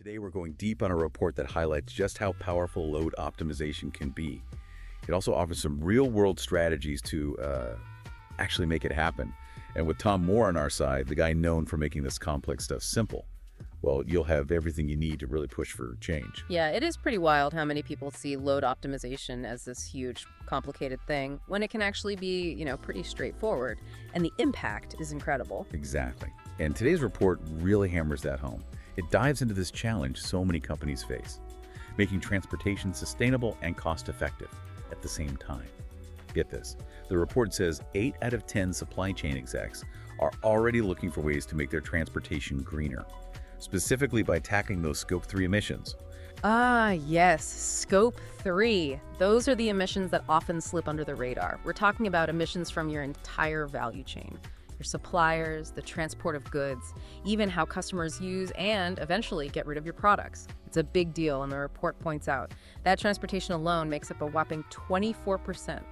Today we're going deep on a report that highlights just how powerful load optimization can be. It also offers some real-world strategies to actually make it happen. And with Tom Moore on our side, the guy known for making this complex stuff simple, well, you'll have everything you need to really push for change. Yeah, it is pretty wild how many people see load optimization as this huge, complicated thing when it can actually be, pretty straightforward. And the impact is incredible. Exactly. And today's report really hammers that home. It dives into this challenge so many companies face, making transportation sustainable and cost-effective at the same time. Get this. The report says 8 out of 10 supply chain execs are already looking for ways to make their transportation greener, specifically by tackling those Scope 3 emissions. Ah, yes, Scope 3. Those are the emissions that often slip under the radar. We're talking about emissions from your entire value chain. Your suppliers, the transport of goods, even how customers use and eventually get rid of your products. It's a big deal, and the report points out that transportation alone makes up a whopping 24%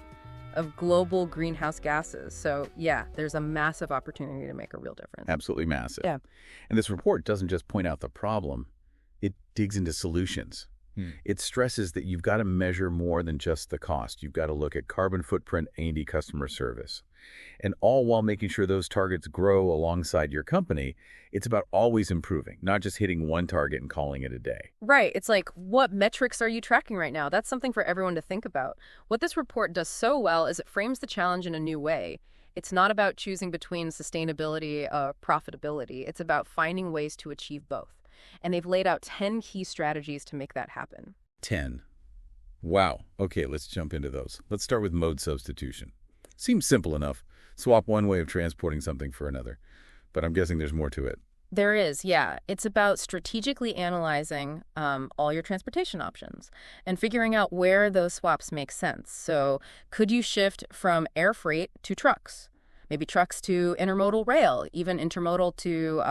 of global greenhouse gases. So yeah, there's a massive opportunity to make a real difference. Absolutely massive. Yeah. And this report doesn't just point out the problem, it digs into solutions. It stresses that you've got to measure more than just the cost. You've got to look at carbon footprint, A&D customer service. And all while making sure those targets grow alongside your company. It's about always improving, not just hitting one target and calling it a day. Right. It's like, what metrics are you tracking right now? That's something for everyone to think about. What this report does so well is it frames the challenge in a new way. It's not about choosing between sustainability or profitability. It's about finding ways to achieve both. And they've laid out 10 key strategies to make that happen. 10. Wow. Okay, let's jump into those. Let's start with mode substitution. Seems simple enough. Swap one way of transporting something for another. But I'm guessing there's more to it. There is, yeah. It's about strategically analyzing all your transportation options and figuring out where those swaps make sense. So could you shift from air freight to trucks? Maybe trucks to intermodal rail, even intermodal to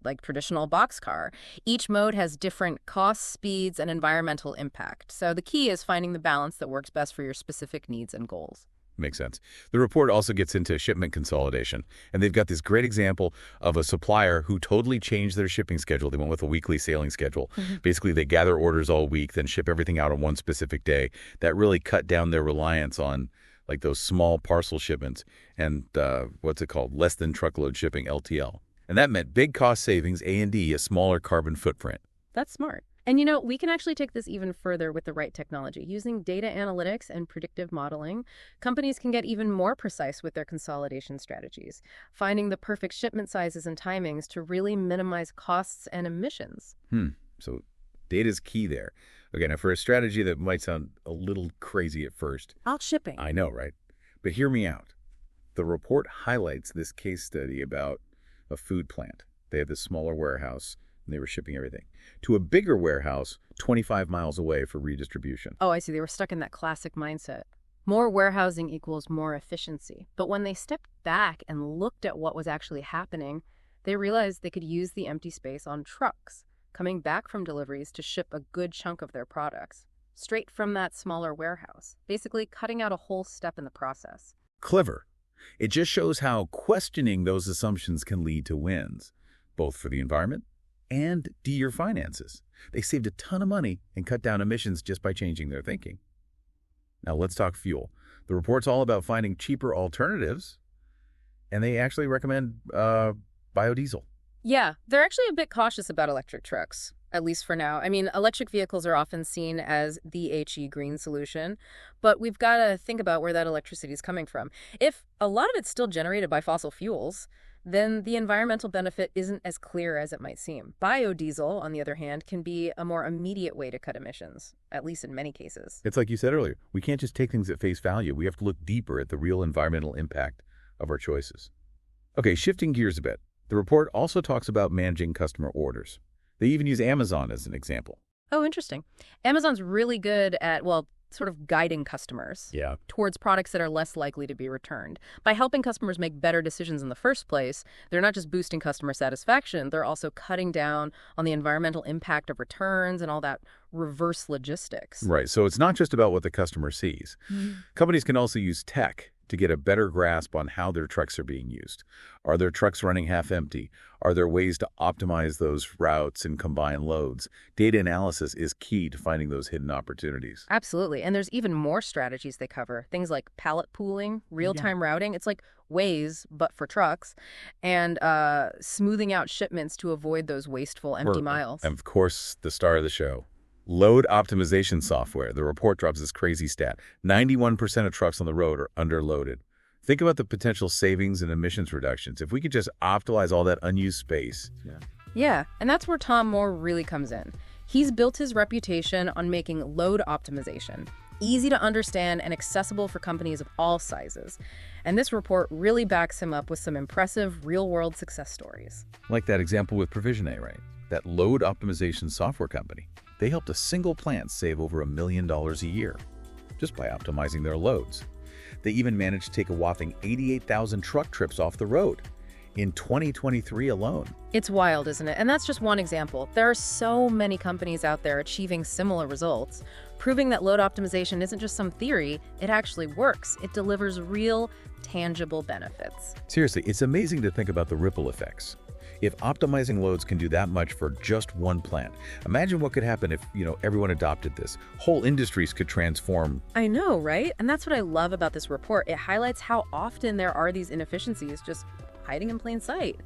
like traditional boxcar. Each mode has different costs, speeds, and environmental impact. So the key is finding the balance that works best for your specific needs and goals. Makes sense. The report also gets into shipment consolidation, and they've got this great example of a supplier who totally changed their shipping schedule. They went with a weekly sailing schedule. Basically, they gather orders all week, then ship everything out on one specific day. That really cut down their reliance on like those small parcel shipments and less than truckload shipping, LTL. And that meant big cost savings, A&D, a smaller carbon footprint. That's smart. And we can actually take this even further with the right technology. Using data analytics and predictive modeling, companies can get even more precise with their consolidation strategies, finding the perfect shipment sizes and timings to really minimize costs and emissions. So data's key there. Okay, now for a strategy that might sound a little crazy at first. Out shipping. I know, right? But hear me out. The report highlights this case study about a food plant. They had this smaller warehouse, and they were shipping everything to a bigger warehouse 25 miles away for redistribution. Oh, I see. They were stuck in that classic mindset. More warehousing equals more efficiency. But when they stepped back and looked at what was actually happening, they realized they could use the empty space on trucks coming back from deliveries to ship a good chunk of their products straight from that smaller warehouse, basically cutting out a whole step in the process. Clever. It just shows how questioning those assumptions can lead to wins, both for the environment and your finances. They saved a ton of money and cut down emissions just by changing their thinking. Now let's talk fuel. The report's all about finding cheaper alternatives, and they actually recommend biodiesel. Yeah, they're actually a bit cautious about electric trucks, at least for now. I mean, electric vehicles are often seen as the HE green solution, but we've got to think about where that electricity is coming from. If a lot of it's still generated by fossil fuels, then the environmental benefit isn't as clear as it might seem. Biodiesel, on the other hand, can be a more immediate way to cut emissions, at least in many cases. It's like you said earlier, we can't just take things at face value. We have to look deeper at the real environmental impact of our choices. Okay, shifting gears a bit. The report also talks about managing customer orders. They even use Amazon as an example. Oh, interesting. Amazon's really good at, sort of guiding customers towards products that are less likely to be returned. By helping customers make better decisions in the first place, they're not just boosting customer satisfaction, they're also cutting down on the environmental impact of returns and all that reverse logistics. Right. So it's not just about what the customer sees. Companies can also use tech to get a better grasp on how their trucks are being used. Are their trucks running half empty? Are there ways to optimize those routes and combine loads? Data analysis is key to finding those hidden opportunities. Absolutely. And there's even more strategies they cover. Things like pallet pooling, real-time routing. It's like Waze, but for trucks. And smoothing out shipments to avoid those wasteful empty miles. And of course, the star of the show. Load optimization software. The report drops this crazy stat. 91% of trucks on the road are underloaded. Think about the potential savings and emissions reductions if we could just optimize all that unused space. Yeah, and that's where Tom Moore really comes in. He's built his reputation on making load optimization easy to understand and accessible for companies of all sizes. And this report really backs him up with some impressive real-world success stories. Like that example with ProvisionAi, right? That load optimization software company. They helped a single plant save over $1 million a year just by optimizing their loads. They even managed to take a whopping 88,000 truck trips off the road in 2023 alone. It's wild, isn't it? And that's just one example. There are so many companies out there achieving similar results, proving that load optimization isn't just some theory, it actually works. It delivers real, tangible benefits. Seriously, it's amazing to think about the ripple effects. If optimizing loads can do that much for just one plant, imagine what could happen if, everyone adopted this. Whole industries could transform. I know, right? And that's what I love about this report. It highlights how often there are these inefficiencies just hiding in plain sight.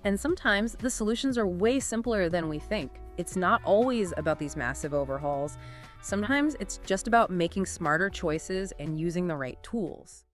And sometimes the solutions are way simpler than we think. It's not always about these massive overhauls. Sometimes it's just about making smarter choices and using the right tools.